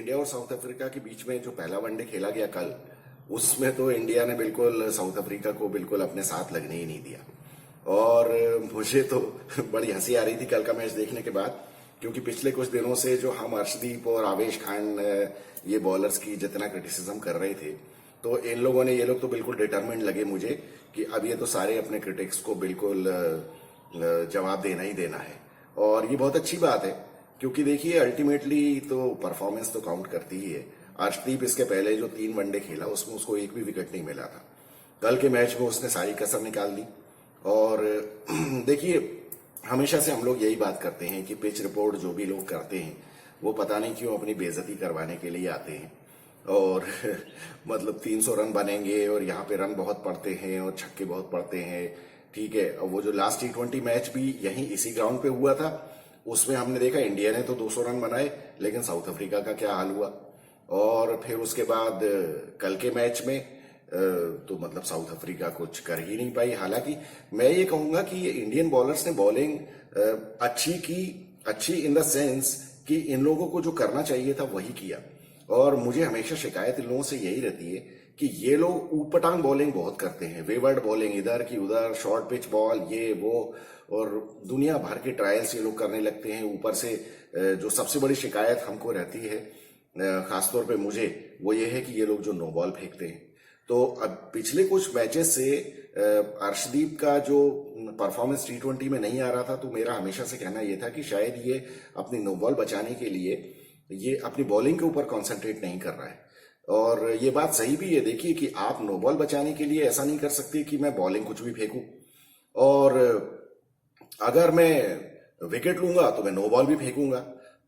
India और south Africa के बीच में जो पहला वनडे खेला गया कल, उसमें तो इंडिया ने बिल्कुल साउथ अफ्रीका को बिल्कुल अपने साथ लगने ही नहीं दिया। और मुझे तो बड़ी हंसी आ रही थी कल का मैच देखने के बाद, क्योंकि पिछले कुछ दिनों से जो हम अर्शदीप और आवेश खान ये बॉलर्स की जितना क्रिटिसिज्म कर रहे थे, तो इन लोगों ने, ये लोग तो बिल्कुल डिटरमिन्ड लगे मुझे कि अब ये तो सारे अपने क्रिटिक्स को बिल्कुल जवाब देना ही देना है। और ये बहुत अच्छी बात है, क्योंकि देखिए अल्टीमेटली तो परफॉर्मेंस तो काउंट करती ही है। अर्शदीप इसके पहले जो 3 वनडे खेला उसमें उसको एक भी विकेट नहीं मिला था। कल के मैच में उसने सारी कसर निकाल दी। और देखिए, हमेशा से हम लोग यही बात करते हैं कि पिच रिपोर्ट जो भी लोग करते हैं वो पता नहीं क्यों अपनी बेइज्जती करवाने के लिए आते हैं। और मतलब 300 रन बनेंगे और यहाँ पे रन बहुत पड़ते हैं और छक्के बहुत पड़ते हैं। ठीक है, और वो जो लास्ट T20 मैच भी यहीं इसी ग्राउंड पे हुआ था, उसमें हमने देखा इंडिया ने तो 200 रन बनाए, लेकिन साउथ अफ्रीका का क्या हाल हुआ। और फिर उसके बाद कल के मैच में तो मतलब साउथ अफ्रीका कुछ कर ही नहीं पाई। हालांकि मैं ये कहूंगा कि ये इंडियन बॉलर्स ने बॉलिंग अच्छी की, अच्छी इन द सेंस कि इन लोगों को जो करना चाहिए था वही किया। और मुझे हमेशा शिकायत इन लोगों से यही रहती है कि ये लोग ऊटपटांग बॉलिंग बहुत करते हैं, वेवर्ड बॉलिंग, इधर की उधर, शॉर्ट पिच बॉल, ये वो, और दुनिया भर के ट्रायल्स ये लोग करने लगते हैं। ऊपर से जो सबसे बड़ी शिकायत हमको रहती है, खासतौर पे मुझे, वो ये है कि ये लोग जो नो बॉल फेंकते हैं। तो अब पिछले कुछ मैचेस से अर्शदीप का जो परफॉर्मेंस T20 में नहीं आ रहा था, तो मेरा हमेशा से कहना यह था कि शायद ये अपनी नो बॉल बचाने के लिए ये अपनी बॉलिंग के ऊपर कंसंट्रेट नहीं कर रहा है। और ये बात सही भी है। देखिए कि आप नो बॉल बचाने के लिए ऐसा नहीं कर सकते कि मैं बॉलिंग कुछ भी फेंकूं, और अगर मैं विकेट लूंगा तो मैं नो बॉल भी फेंकूंगा।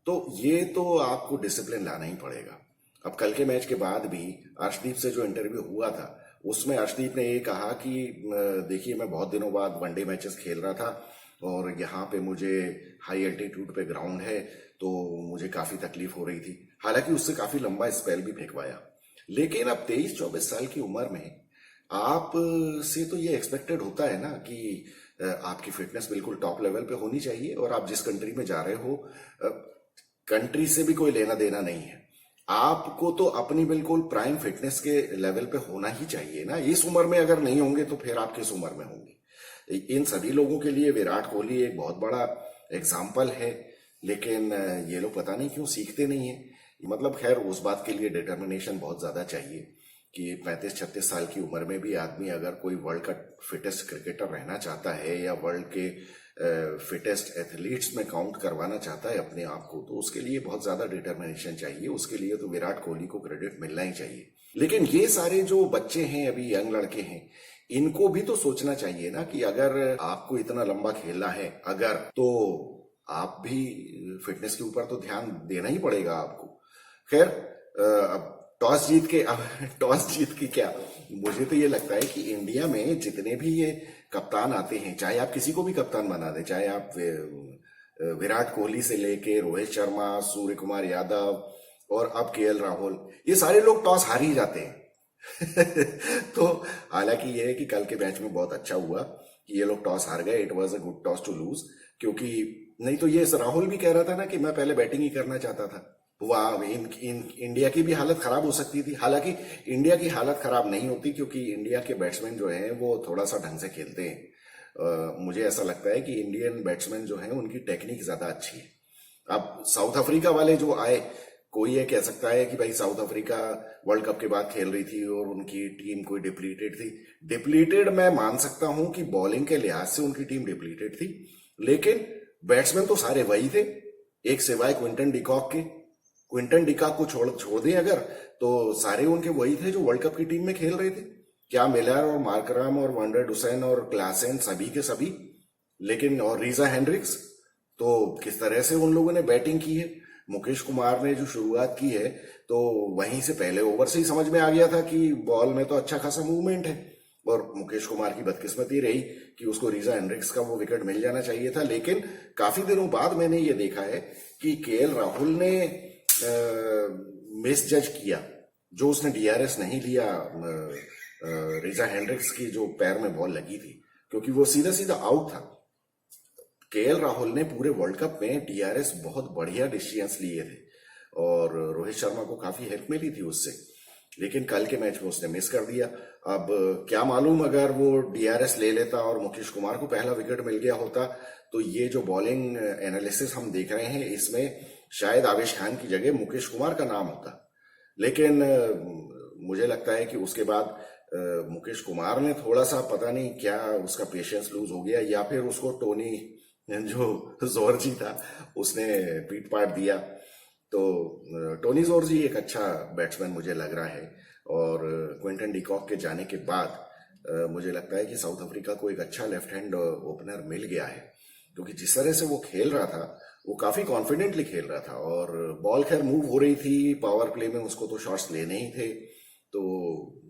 तो ये तो आपको डिसिप्लिन लाना ही पड़ेगा। अब कल के मैच के बाद भी अर्शदीप से जो इंटरव्यू हुआ था, उसमें अर्शदीप ने ये कहा कि देखिए, मैं बहुत दिनों बाद वनडे मैचेस खेल रहा था और यहाँ पे मुझे हाई एल्टीट्यूड पे ग्राउंड है, तो मुझे काफी तकलीफ हो रही थी। हालांकि उससे काफी लंबा स्पेल भी फेंकवाया, लेकिन अब 23-24 साल की उम्र में आप से तो ये एक्सपेक्टेड होता है ना कि आपकी फिटनेस बिल्कुल टॉप लेवल पे होनी चाहिए। और आप जिस कंट्री में जा रहे हो, कंट्री से भी कोई लेना देना नहीं है, आपको तो अपनी बिल्कुल प्राइम फिटनेस के लेवल पे होना ही चाहिए ना। इस उम्र में अगर नहीं होंगे तो फिर आप किस उम्र में होंगे। इन सभी लोगों के लिए विराट कोहली एक बहुत बड़ा एग्जाम्पल है, लेकिन ये लोग पता नहीं क्यों सीखते नहीं है। मतलब खैर, उस बात के लिए डिटर्मिनेशन बहुत ज्यादा चाहिए कि 35-36 साल की उम्र में भी आदमी अगर कोई वर्ल्ड का फिटेस्ट क्रिकेटर रहना चाहता है या वर्ल्ड के फिटेस्ट एथलीट्स में काउंट करवाना चाहता है अपने आप को, तो उसके लिए बहुत ज्यादा डिटर्मिनेशन चाहिए। उसके लिए तो विराट कोहली को क्रेडिट मिलना ही चाहिए। लेकिन ये सारे जो बच्चे हैं, अभी यंग लड़के हैं, इनको भी तो सोचना चाहिए ना कि अगर आपको इतना लंबा खेलना है अगर, तो आप भी फिटनेस के ऊपर तो ध्यान देना ही पड़ेगा आपको। खैर, अब टॉस जीत के क्या, मुझे तो ये लगता है कि इंडिया में जितने भी ये कप्तान आते हैं, चाहे आप किसी को भी कप्तान बना दें, चाहे आप विराट कोहली से लेके रोहित शर्मा, सूर्य कुमार यादव और अब KL राहुल, ये सारे लोग टॉस हार ही जाते हैं। तो हालांकि ये है कि कल के मैच में बहुत अच्छा हुआ कि ये लोग टॉस हार गए। It was a good toss to lose, क्योंकि नहीं तो ये राहुल भी कह रहा था ना कि मैं पहले बैटिंग ही करना चाहता था। वहां इंडिया की भी हालत खराब हो सकती थी। हालांकि इंडिया की हालत खराब नहीं होती, क्योंकि इंडिया के बैट्समैन जो हैं वो थोड़ा सा ढंग से खेलते हैं। मुझे ऐसा लगता है कि इंडियन बैट्समैन जो हैं उनकी टेक्निक ज्यादा अच्छी है। अब साउथ अफ्रीका वाले जो आए, कोई ये कह सकता है कि भाई साउथ अफ्रीका वर्ल्ड कप के बाद खेल रही थी और उनकी टीम कोई डिप्लीटेड थी। डिप्लीटेड मैं मान सकता हूं कि बॉलिंग के लिहाज से उनकी टीम डिप्लीटेड थी, लेकिन बैट्समैन तो सारे वही थे, एक सिवाय क्विंटन डिकॉक के। क्विंटन डिकॉक को छोड़ दें अगर, तो सारे उनके वही थे जो वर्ल्ड कप की टीम में खेल रहे थे। क्या मिलर और मार्करम और वंडर डुसेन और क्लासेन, सभी के सभी। लेकिन और रीजा हेंड्रिक्स, तो किस तरह से उन लोगों ने बैटिंग की है। मुकेश कुमार ने जो शुरुआत की है, तो वहीं से पहले ओवर से ही समझ में आ गया था कि बॉल में तो अच्छा खासा मूवमेंट है। और मुकेश कुमार की बदकिस्मती रही कि उसको रीजा हेंड्रिक्स का वो विकेट मिल जाना चाहिए था। लेकिन काफी दिनों बाद मैंने ये देखा है कि KL राहुल ने मिस जज किया, जो उसने DRS नहीं लिया रीजा हेंड्रिक्स की जो पैर में बॉल लगी थी, क्योंकि वो सीधा सीधा आउट था। KL राहुल ने पूरे वर्ल्ड कप में DRS बहुत बढ़िया डिसीजंस लिए थे। और रोहित शर्मा को काफी हेल्प मिली थी उससे, लेकिन कल के मैच में उसने मिस कर दिया। अब क्या मालूम, अगर वो डीआरएस ले लेता और मुकेश कुमार को पहला विकेट मिल गया होता तो ये जो बॉलिंग एनालिसिस हम देख रहे हैं इसमें शायद आवेश खान की जगह मुकेश कुमार का नाम होता। लेकिन मुझे लगता है कि उसके बाद मुकेश कुमार ने थोड़ा सा पता नहीं क्या उसका पेशेंस लूज हो गया, या फिर उसको टोनी जो जॉर्जी था उसने पीट पाट दिया। तो टोनी जॉर्जी एक अच्छा बैट्समैन मुझे लग रहा है, और क्विंटन डिकॉक के जाने के बाद मुझे लगता है कि साउथ अफ्रीका को एक अच्छा लेफ्ट हैंड ओपनर मिल गया है, क्योंकि जिस तरह से वो खेल रहा था वो काफी कॉन्फिडेंटली खेल रहा था, और बॉल खैर मूव हो रही थी, पावर प्ले में उसको तो शॉट्स लेने ही थे, तो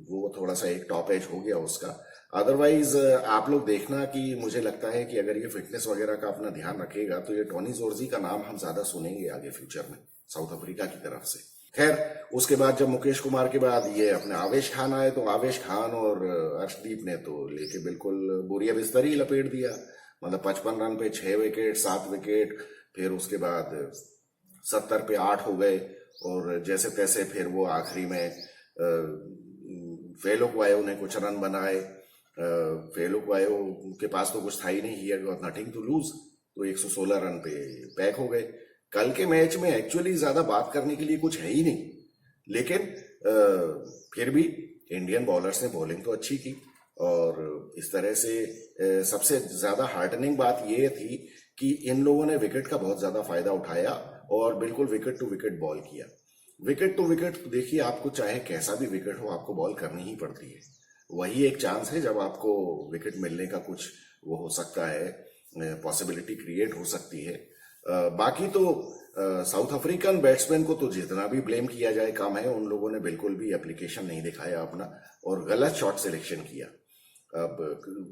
वो थोड़ा सा एक टॉप एज हो गया उसका। अदरवाइज आप लोग देखना कि मुझे लगता है कि अगर ये फिटनेस वगैरह का अपना ध्यान रखेगा तो ये टोनी जॉर्जी का नाम हम ज्यादा सुनेंगे आगे फ्यूचर में साउथ अफ्रीका की तरफ से। खैर उसके बाद जब मुकेश कुमार के बाद ये अपने आवेश खान आए तो आवेश खान और अर्शदीप ने तो लेके बिल्कुल बोरिया बिस्तर ही लपेट दिया। मतलब 55 रन पे 6 विकेट 7 विकेट, फिर उसके बाद 70 पे 8 हो गए, और जैसे तैसे फिर वो आखिरी में फेलुक वायो ने कुछ रन बनाए। फेलुक वायो के पास तो कुछ था ही नहीं, he got nothing to lose, तो 116 रन पे पैक हो गए। कल के मैच में एक्चुअली ज्यादा बात करने के लिए कुछ है ही नहीं, लेकिन फिर भी इंडियन बॉलर्स ने बॉलिंग तो अच्छी की, और इस तरह से सबसे ज्यादा हार्टनिंग बात यह थी कि इन लोगों ने विकेट का बहुत ज्यादा फायदा उठाया और बिल्कुल विकेट टू विकेट बॉल किया। विकेट टू विकेट देखिए, आपको चाहे कैसा भी विकेट हो आपको बॉल करनी ही पड़ती है, वही एक चांस है जब आपको विकेट मिलने का कुछ वो हो सकता है, पॉसिबिलिटी क्रिएट हो सकती है। बाकी तो साउथ अफ्रीकन बैट्समैन को तो जितना भी ब्लेम किया जाए कम है, उन लोगों ने बिल्कुल भी एप्लीकेशन नहीं दिखाया अपना और गलत शॉट सिलेक्शन किया। अब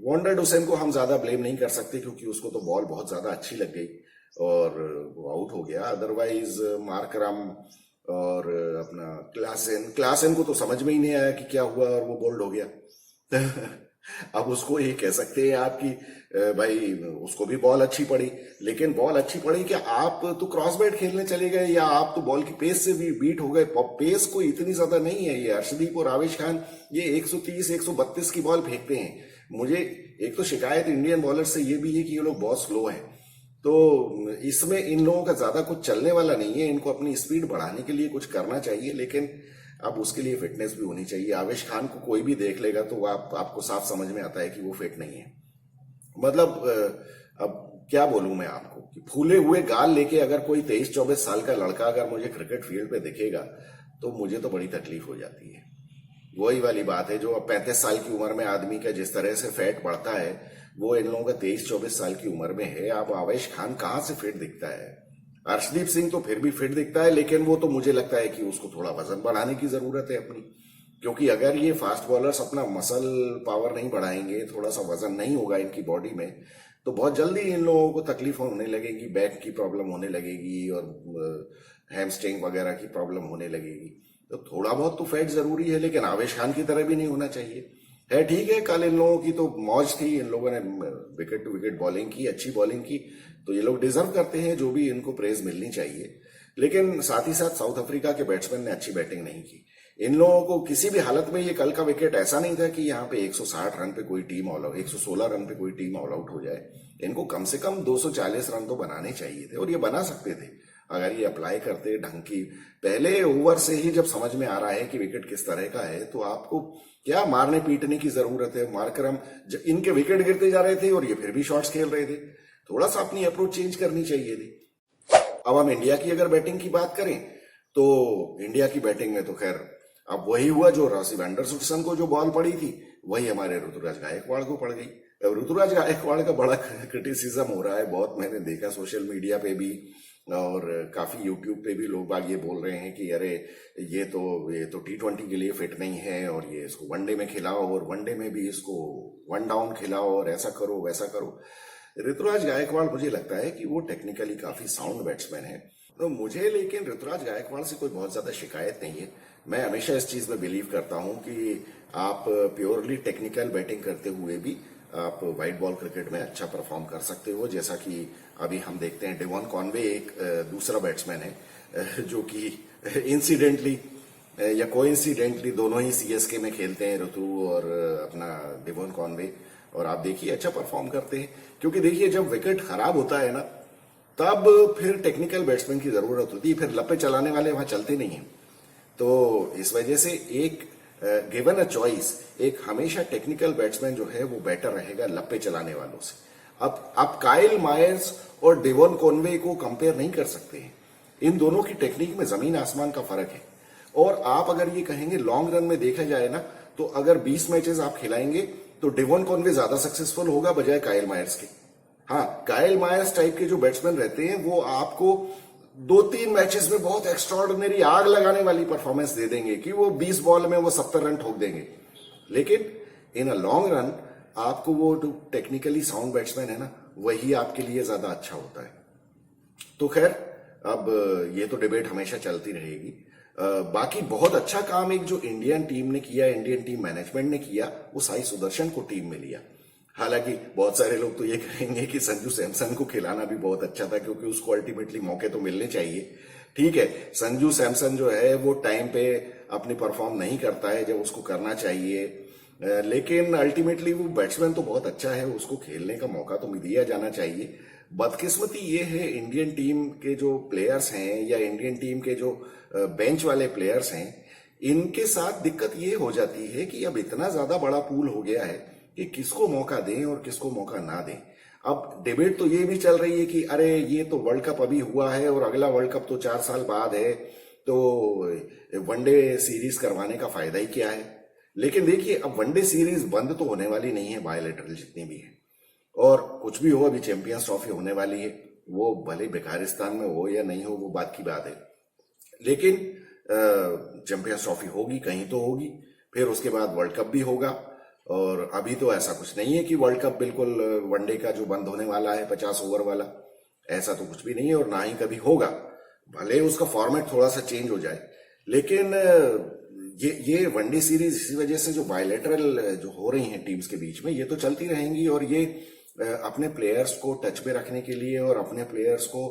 वॉन्डर डुसेन को हम ज्यादा ब्लेम नहीं कर सकते क्योंकि उसको तो बॉल बहुत ज्यादा अच्छी लग गई और वो आउट हो गया। अदरवाइज मार्करम और अपना क्लासेन को तो समझ में ही नहीं आया कि क्या हुआ और वो बोल्ड हो गया। अब उसको ये कह सकते हैं आप कि भाई उसको भी बॉल अच्छी पड़ी, लेकिन बॉल अच्छी पड़ी कि आप तो क्रॉस बैट खेलने चले गए या आप तो बॉल की पेस से भी बीट हो गए। पेस कोई इतनी ज्यादा नहीं है, ये अर्शदीप और आवेश खान ये 130 132 की बॉल फेंकते हैं। मुझे एक तो शिकायत इंडियन बॉलर से ये भी है कि ये लोग बहुत स्लो हैं, तो इसमें इन लोगों का ज्यादा कुछ चलने वाला नहीं है। इनको अपनी स्पीड बढ़ाने के लिए कुछ करना चाहिए, लेकिन अब उसके लिए फिटनेस भी होनी चाहिए। आवेश खान को कोई भी देख लेगा तो आपको साफ समझ में आता है कि वो फिट नहीं है। मतलब अब क्या बोलूं मैं आपको कि फूले हुए गाल लेके अगर कोई 23-24 साल का लड़का अगर मुझे क्रिकेट फील्ड पे दिखेगा तो मुझे तो बड़ी तकलीफ हो जाती है। वही वाली बात है जो अब 35 साल की उम्र में आदमी का जिस तरह से फैट बढ़ता है वो इन लोगों का 23-24 साल की उम्र में है। अब आवेश खान कहाँ से फिट दिखता है? अर्शदीप सिंह तो फिर भी फिट दिखता है, लेकिन वो तो मुझे लगता है कि उसको थोड़ा वजन बढ़ाने की जरूरत है अपनी, क्योंकि अगर ये फास्ट बॉलर्स अपना मसल पावर नहीं बढ़ाएंगे, थोड़ा सा वजन नहीं होगा इनकी बॉडी में, तो बहुत जल्दी इन लोगों को तकलीफ होने लगेगी, बैक की प्रॉब्लम होने लगेगी और हैमस्ट्रिंग वगैरह की प्रॉब्लम होने लगेगी। तो थोड़ा बहुत तो फैट जरूरी है, लेकिन आवेश खान की तरह भी नहीं होना चाहिए। है ठीक है, कल इन लोगों की तो मौज थी, इन लोगों ने विकेट टू विकेट बॉलिंग की, अच्छी बॉलिंग की, तो ये लोग डिजर्व करते हैं, जो भी इनको प्रेज मिलनी चाहिए। लेकिन साथ ही साथ साउथ अफ्रीका के बैट्समैन ने अच्छी बैटिंग नहीं की। इन लोगों को किसी भी हालत में ये कल का विकेट ऐसा नहीं था कि यहाँ पे 160 रन पे कोई टीम ऑल आउट, 116 रन पे कोई टीम ऑल आउट हो जाए। इनको कम से कम 240 रन तो बनाने चाहिए थे और ये बना सकते थे अगर ये अप्लाई करते ढंग की। पहले ओवर से ही जब समझ में आ रहा है कि विकेट किस तरह का है तो आपको क्या मारने पीटने की जरूरत है। मार्करम इनके विकेट गिरते जा रहे थे और ये फिर भी शॉट्स खेल रहे थे, थोड़ा सा अपनी अप्रोच चेंज करनी चाहिए थी। अब हम इंडिया की अगर बैटिंग की बात करें तो इंडिया की बैटिंग में तो खैर अब वही हुआ जो राशिव एंडरसन को जो बॉल पड़ी थी वही हमारे ऋतुराज गायकवाड़ को पड़ गई। ऋतुराज गायकवाड़ का बड़ा क्रिटिसिज्म हो रहा है, बहुत मैंने देखा सोशल मीडिया पे भी और काफी यूट्यूब पे भी लोग बाग ये बोल रहे हैं कि अरे ये तो T20 के लिए फिट नहीं है और ये इसको वनडे में खिलाओ और वनडे में भी इसको वन डाउन खिलाओ और ऐसा करो वैसा करो। ऋतुराज गायकवाड़ मुझे लगता है कि वो टेक्निकली काफी साउंड बैट्समैन है, तो मुझे लेकिन ऋतुराज गायकवाड़ से कोई बहुत ज्यादा शिकायत नहीं है। मैं हमेशा इस चीज में बिलीव करता हूं कि आप प्योरली टेक्निकल बैटिंग करते हुए भी आप व्हाइट बॉल क्रिकेट में अच्छा परफॉर्म कर सकते हो। जैसा कि अभी हम देखते हैं डेवॉन कॉनवे एक दूसरा बैट्समैन है जो कि इंसिडेंटली या कोइंसिडेंटली दोनों ही सीएसके में खेलते हैं, ऋतु और अपना डेवॉन कॉनवे, और आप देखिए अच्छा परफॉर्म करते हैं। क्योंकि देखिए जब विकेट खराब होता है ना, तब फिर टेक्निकल बैट्समैन की जरूरत होती है, फिर लपे चलाने वाले वहां चलते नहीं हैं। तो इस वजह से एक गिवन अ चॉइस, एक हमेशा टेक्निकल बैट्समैन जो है वो बेटर रहेगा लपे चलाने वालों से। अब आप काइल मायर्स और डेवॉन कॉनवे को कंपेयर नहीं कर सकते हैं। इन दोनों की टेक्निक में जमीन आसमान का फर्क है। और आप अगर ये कहेंगे लॉन्ग रन में देखा जाए ना, तो अगर 20 मैचेस आप खिलाएंगे तो डेवॉन कॉनवे ज्यादा सक्सेसफुल होगा बजाय काइल मायर्स के। हाँ, काइल मायर्स टाइप के जो बैट्समैन रहते हैं वो आपको 2-3 मैचेस में बहुत एक्स्ट्रॉर्डिनरी आग लगाने वाली परफॉर्मेंस दे देंगे कि वो 20 बॉल में वो 70 रन ठोक देंगे। लेकिन इन अ लॉन्ग रन आपको वो जो टेक्निकली साउंड बैट्समैन है ना, वही आपके लिए ज्यादा अच्छा होता है। तो खैर, अब ये तो डिबेट हमेशा चलती रहेगी। बाकी बहुत अच्छा काम एक जो इंडियन टीम ने किया, इंडियन टीम मैनेजमेंट ने किया, वो साई सुदर्शन को टीम में लिया। हालांकि बहुत सारे लोग तो ये कहेंगे कि संजू सैमसन को खिलाना भी बहुत अच्छा था, क्योंकि उसको अल्टीमेटली मौके तो मिलने चाहिए। ठीक है, संजू सैमसन जो है वो टाइम पे अपनी परफॉर्म नहीं करता है जब उसको करना चाहिए, लेकिन अल्टीमेटली वो बैट्समैन तो बहुत अच्छा है, उसको खेलने का मौका तो दिया जाना चाहिए। बदकिस्मती ये है इंडियन टीम के जो प्लेयर्स हैं या इंडियन टीम के जो बेंच वाले प्लेयर्स हैं, इनके साथ दिक्कत ये हो जाती है कि अब इतना ज्यादा बड़ा पूल हो गया है कि किसको मौका दें और किसको मौका ना दें। अब डिबेट तो ये भी चल रही है कि अरे ये तो वर्ल्ड कप अभी हुआ है और अगला वर्ल्ड कप तो 4 साल बाद है, तो वनडे सीरीज करवाने का फायदा ही क्या है। लेकिन देखिए, अब वनडे सीरीज बंद तो होने वाली नहीं है, बायलैटरल जितनी भी है, और कुछ भी हो, अभी चैंपियंस ट्रॉफी होने वाली है, वो भले बेकारिस्तान में हो या नहीं हो वो बात की बात है, लेकिन चैंपियंस ट्रॉफी होगी, कहीं तो होगी। फिर उसके बाद वर्ल्ड कप भी होगा, और अभी तो ऐसा कुछ नहीं है कि वर्ल्ड कप बिल्कुल वनडे का जो बंद होने वाला है 50 ओवर वाला, ऐसा तो कुछ भी नहीं है और ना ही कभी होगा। भले उसका फॉर्मेट थोड़ा सा चेंज हो जाए, लेकिन ये वनडे सीरीज इसी वजह से जो बायलैटरल जो हो रही हैं टीम्स के बीच में, ये तो चलती रहेंगी, और ये अपने प्लेयर्स को टच में रखने के लिए और अपने प्लेयर्स को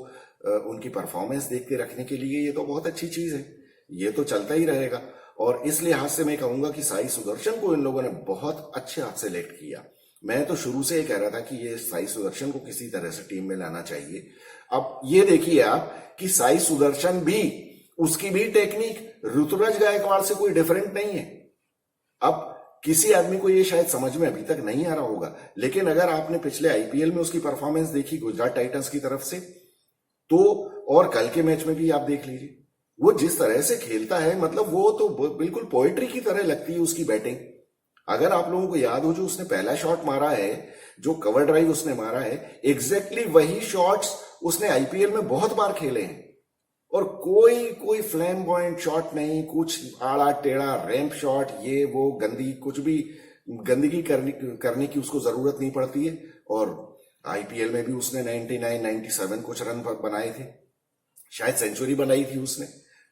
उनकी परफॉर्मेंस देखते रखने के लिए ये तो बहुत अच्छी चीज है, ये तो चलता ही रहेगा। और इस लिहाज से मैं कहूंगा कि साई सुदर्शन को इन लोगों ने बहुत अच्छे हाथ से सेलेक्ट किया। मैं तो शुरू से ये कह रहा था कि ये साई सुदर्शन को किसी तरह से टीम में लाना चाहिए। अब ये देखिए आप कि साई सुदर्शन भी, उसकी भी टेक्निक ऋतुराज गायकवाड़ से कोई डिफरेंट नहीं है। अब किसी आदमी को ये शायद समझ में अभी तक नहीं आ रहा होगा, लेकिन अगर आपने पिछले आईपीएल में उसकी परफॉर्मेंस देखी गुजरात टाइटंस की तरफ से, तो और कल के मैच में भी आप देख लीजिए, वो जिस तरह से खेलता है, मतलब वो तो बिल्कुल पोएट्री की तरह लगती है उसकी बैटिंग। अगर आप लोगों को याद हो, जो उसने पहला शॉट मारा है, जो कवर ड्राइव उसने मारा है, एग्जैक्टली वही शॉट्स उसने आईपीएल में बहुत बार खेले हैं। और कोई फ्लैम्बॉयंट शॉट नहीं, कुछ आड़ा टेढ़ा रैंप शॉट, ये वो गंदी, कुछ भी गंदगी करने की उसको जरूरत नहीं पड़ती है। और आईपीएल में भी उसने 99, 97 कुछ रन बनाए थे, शायद सेंचुरी बनाई थी उसने।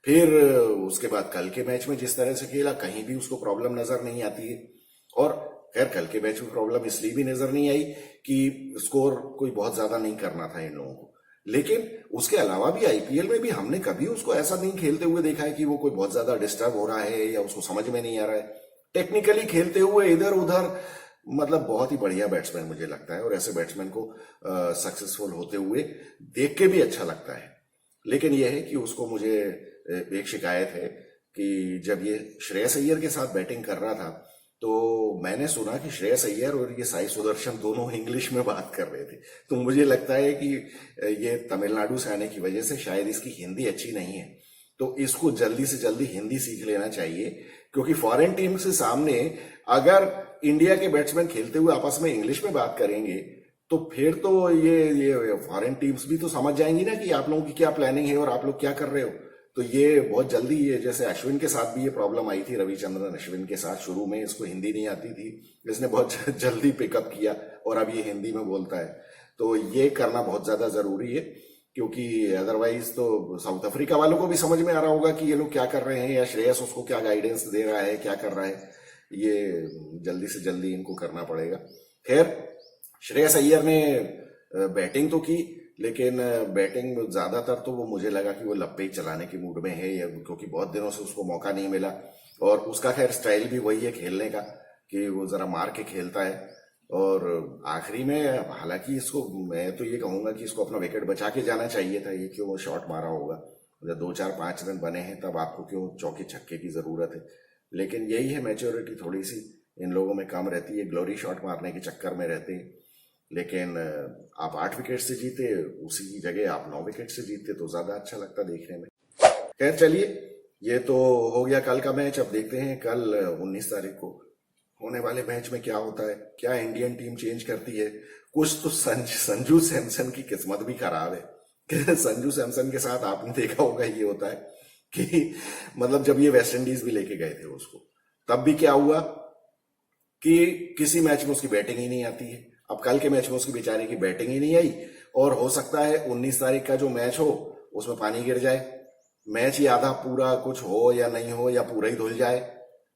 फिर उसके बाद कल के मैच में जिस तरह से खेला, कहीं भी उसको प्रॉब्लम नजर नहीं आती है। और खैर, कल के मैच में प्रॉब्लम इसलिए भी नजर नहीं आई कि स्कोर कोई बहुत ज्यादा नहीं करना था इन लोगों को, लेकिन उसके अलावा भी आईपीएल में भी हमने कभी उसको ऐसा नहीं खेलते हुए देखा है कि वो कोई बहुत ज्यादा डिस्टर्ब हो रहा है या उसको समझ में नहीं आ रहा है। टेक्निकली खेलते हुए इधर उधर, मतलब बहुत ही बढ़िया बैट्समैन मुझे लगता है, और ऐसे बैट्समैन को सक्सेसफुल होते हुए देख के भी अच्छा लगता है। लेकिन यह है कि उसको, मुझे एक शिकायत है कि जब ये श्रेयस अय्यर के साथ बैटिंग कर रहा था, तो मैंने सुना कि श्रेयस अय्यर और ये साई सुदर्शन दोनों इंग्लिश में बात कर रहे थे। तो मुझे लगता है कि ये तमिलनाडु से आने की वजह से शायद इसकी हिंदी अच्छी नहीं है, तो इसको जल्दी से जल्दी हिंदी सीख लेना चाहिए। क्योंकि फॉरेन टीम से सामने अगर इंडिया के बैट्समैन खेलते हुए आपस में इंग्लिश में बात करेंगे, तो फिर तो ये फॉरेन टीम्स भी तो समझ जाएंगी ना कि आप लोगों की क्या प्लानिंग है और आप लोग क्या कर रहे हो। तो ये बहुत जल्दी, ये जैसे अश्विन के साथ भी ये प्रॉब्लम आई थी, रविचंद्रन अश्विन के साथ, शुरू में इसको हिंदी नहीं आती थी, इसने बहुत जल्दी पिकअप किया और अब ये हिंदी में बोलता है। तो ये करना बहुत ज्यादा जरूरी है, क्योंकि अदरवाइज तो साउथ अफ्रीका वालों को भी समझ में आ रहा होगा कि ये लोग क्या कर रहे हैं, या श्रेयस उसको क्या गाइडेंस दे रहा है, क्या कर रहा है। ये जल्दी से जल्दी इनको करना पड़ेगा। खैर, श्रेयस अय्यर ने बैटिंग तो की, लेकिन बैटिंग ज्यादातर तो वो मुझे लगा कि वो लप्पे ही चलाने के मूड में है, या क्योंकि बहुत दिनों से उसको मौका नहीं मिला। और उसका खैर स्टाइल भी वही है खेलने का कि वो जरा मार के खेलता है। और आखिरी में हालांकि इसको मैं तो ये कहूंगा कि इसको अपना विकेट बचा के जाना चाहिए था। ये क्यों वो शॉट मारा होगा, जब 2 4 5 रन बने हैं तब आपको क्यों चौके छक्के की जरूरत है। लेकिन यही है, मैच्योरिटी थोड़ी सी इन लोगों में कम रहती है, ग्लोरी शॉट मारने के चक्कर में रहते हैं। लेकिन आप 8 विकेट से जीते, उसी की जगह आप 9 विकेट से जीते तो ज्यादा अच्छा लगता देखने में। खैर चलिए, ये तो हो गया कल का मैच। अब देखते हैं कल 19 तारीख को होने वाले मैच में क्या होता है, क्या इंडियन टीम चेंज करती है। कुछ तो संजू सैमसन की किस्मत भी खराब है। संजू सैमसन के साथ आपने देखा होगा ये होता है कि मतलब जब ये वेस्ट इंडीज भी लेके गए थे उसको, तब भी क्या हुआ कि किसी मैच में उसकी बैटिंग ही नहीं आती है। अब कल के मैच में उसकी बेचारे की बैटिंग ही नहीं आई, और हो सकता है 19 तारीख का जो मैच हो उसमें पानी गिर जाए, मैच ही आधा पूरा कुछ हो या नहीं हो, या पूरा ही धुल जाए।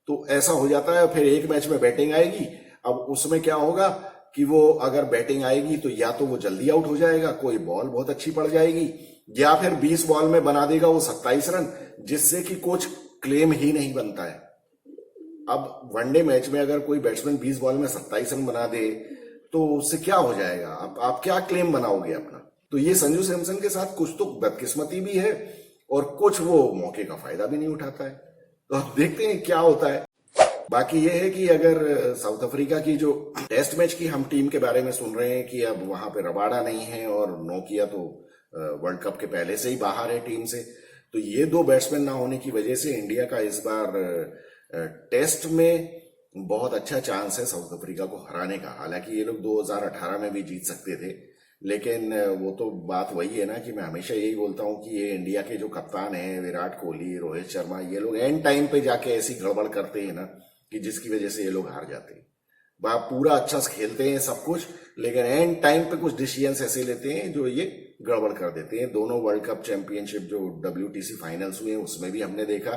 तो ऐसा हो जाता है। फिर एक मैच में बैटिंग आएगी, अब उसमें क्या होगा कि वो अगर बैटिंग आएगी तो या तो वो जल्दी आउट हो जाएगा, कोई बॉल बहुत अच्छी पड़ जाएगी, या फिर 20 बॉल में बना देगा वो 27 रन, जिससे कि कुछ क्लेम ही नहीं बनता है। अब वनडे मैच में अगर कोई बैट्समैन 20 बॉल में 27 रन बना दे तो उससे क्या हो जाएगा, आप क्या क्लेम बनाओगे अपना। तो ये संजू सैमसन के साथ कुछ तो बदकिस्मती भी है, और कुछ वो मौके का फायदा भी नहीं उठाता है। तो अब देखते हैं क्या होता है। बाकी ये है कि अगर साउथ अफ्रीका की जो टेस्ट मैच की हम टीम के बारे में सुन रहे हैं कि अब वहां पे रबाडा नहीं है, और नोकिया तो वर्ल्ड कप के पहले से ही बाहर है टीम से, तो ये 2 बैट्समैन ना होने की वजह से इंडिया का इस बार टेस्ट में बहुत अच्छा चांस है साउथ अफ्रीका को हराने का। हालांकि ये लोग 2018 में भी जीत सकते थे, लेकिन वो तो बात वही है ना कि मैं हमेशा यही बोलता हूं कि ये इंडिया के जो कप्तान हैं विराट कोहली, रोहित शर्मा, ये लोग एंड टाइम पे जाके ऐसी गड़बड़ करते हैं ना कि जिसकी वजह से ये लोग हार जाते हैं। पूरा अच्छा से खेलते हैं सब कुछ, लेकिन एंड टाइम पे कुछ डिसीजंस ऐसे लेते हैं जो ये गड़बड़ कर देते हैं। दोनों वर्ल्ड कप चैंपियनशिप जो WTC फाइनल्स हुए उसमें भी हमने देखा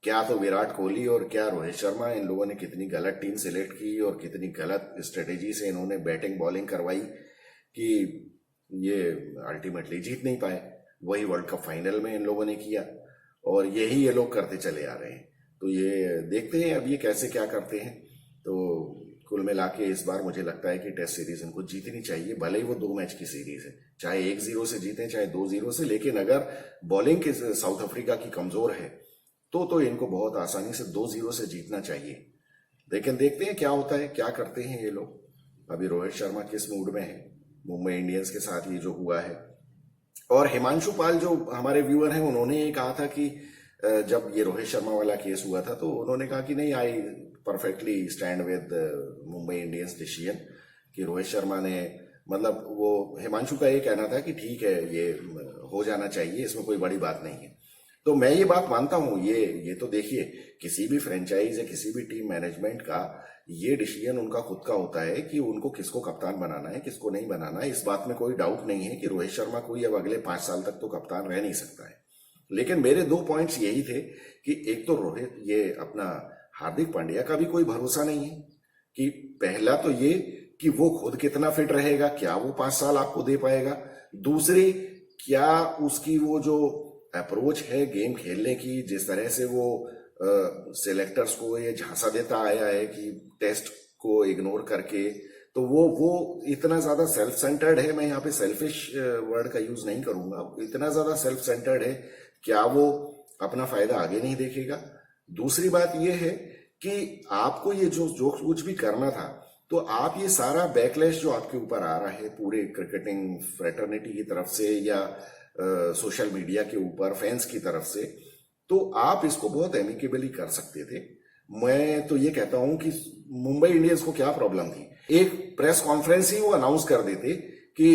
क्या तो विराट कोहली और क्या रोहित शर्मा, इन लोगों ने कितनी गलत टीम सिलेक्ट की और कितनी गलत स्ट्रेटेजी से इन्होंने बैटिंग बॉलिंग करवाई कि ये अल्टीमेटली जीत नहीं पाए। वही वर्ल्ड कप फाइनल में इन लोगों ने किया, और यही ये लोग करते चले आ रहे हैं। तो ये देखते हैं अब ये कैसे क्या करते हैं। तो कुल मिला के इस बार मुझे लगता है कि टेस्ट सीरीज इनको जीतनी चाहिए, भले ही वो 2 मैच की सीरीज है, चाहे 1-0 से जीतें चाहे 2-0 से। लेकिन अगर बॉलिंग के साउथ अफ्रीका की कमजोर है तो इनको बहुत आसानी से 2-0 से जीतना चाहिए। लेकिन देखते हैं क्या होता है, क्या करते हैं ये लोग। अभी रोहित शर्मा किस मूड में है, मुंबई इंडियंस के साथ ये जो हुआ है। और हिमांशु पाल जो हमारे व्यूअर हैं, उन्होंने ये कहा था कि जब ये रोहित शर्मा वाला केस हुआ था तो उन्होंने कहा कि नहीं, I perfectly stand with Mumbai Indians decision, कि रोहित शर्मा ने मतलब वो हिमांशु का ये कहना था कि ठीक है ये हो जाना चाहिए, इसमें कोई बड़ी बात नहीं है। तो मैं ये बात मानता हूं, ये तो देखिए किसी भी फ्रेंचाइज या किसी भी टीम मैनेजमेंट का ये डिसीजन उनका खुद का होता है कि उनको किसको कप्तान बनाना है किसको नहीं बनाना है। इस बात में कोई डाउट नहीं है कि रोहित शर्मा कोई अब अगले 5 साल तक तो कप्तान रह नहीं सकता है। लेकिन मेरे 2 पॉइंट्स यही थे कि एक तो रोहित, ये अपना हार्दिक पांड्या का भी कोई भरोसा नहीं है कि पहला तो ये कि वो खुद कितना फिट रहेगा, क्या वो 5 साल आपको दे पाएगा। दूसरी, क्या उसकी वो जो अप्रोच है गेम खेलने की, जिस तरह से वो सिलेक्टर्स को ये झांसा देता आया है कि टेस्ट को इग्नोर करके, तो वो इतना ज्यादा सेल्फ सेंटर्ड है। मैं यहाँ पे सेल्फिश वर्ड का यूज नहीं करूंगा, इतना ज्यादा सेल्फ सेंटर्ड है, क्या वो अपना फायदा आगे नहीं देखेगा। दूसरी बात ये है कि आपको ये जो कुछ भी करना था, तो आप ये सारा बैकलैश जो आपके ऊपर आ रहा है पूरे क्रिकेटिंग फ्रेटर्निटी की तरफ से या सोशल मीडिया के ऊपर फैंस की तरफ से, तो आप इसको बहुत एमिकेबली कर सकते थे। मैं तो ये कहता हूं कि मुंबई इंडियंस को क्या प्रॉब्लम थी, एक प्रेस कॉन्फ्रेंस ही वो अनाउंस कर देते कि,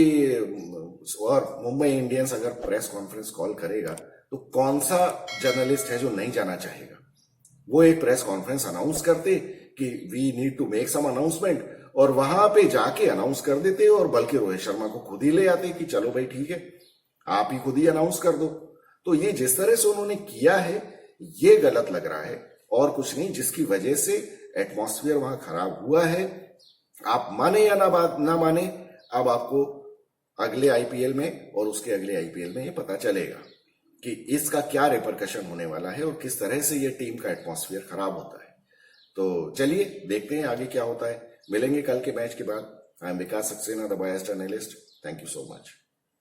और मुंबई इंडियंस अगर प्रेस कॉन्फ्रेंस कॉल करेगा तो कौन सा जर्नलिस्ट है जो नहीं जाना चाहेगा। वो एक प्रेस कॉन्फ्रेंस अनाउंस करते कि we need to make some announcement, और वहां पे जाके अनाउंस कर देते, और बल्कि रोहित शर्मा को खुद ही ले आते कि चलो भाई ठीक है आप ही खुद ही अनाउंस कर दो। तो ये जिस तरह से उन्होंने किया है ये गलत लग रहा है और कुछ नहीं, जिसकी वजह से एटमॉस्फेयर वहां खराब हुआ है। आप माने या ना माने, अब आपको अगले आईपीएल में और उसके अगले आईपीएल में ये पता चलेगा कि इसका क्या रिपरकशन होने वाला है और किस तरह से ये टीम का एटमॉस्फेयर खराब होता है। तो चलिए देखते हैं आगे क्या होता है। मिलेंगे कल के मैच के बाद। I am Vikas Saxena, the biased analyst. Thank you so much.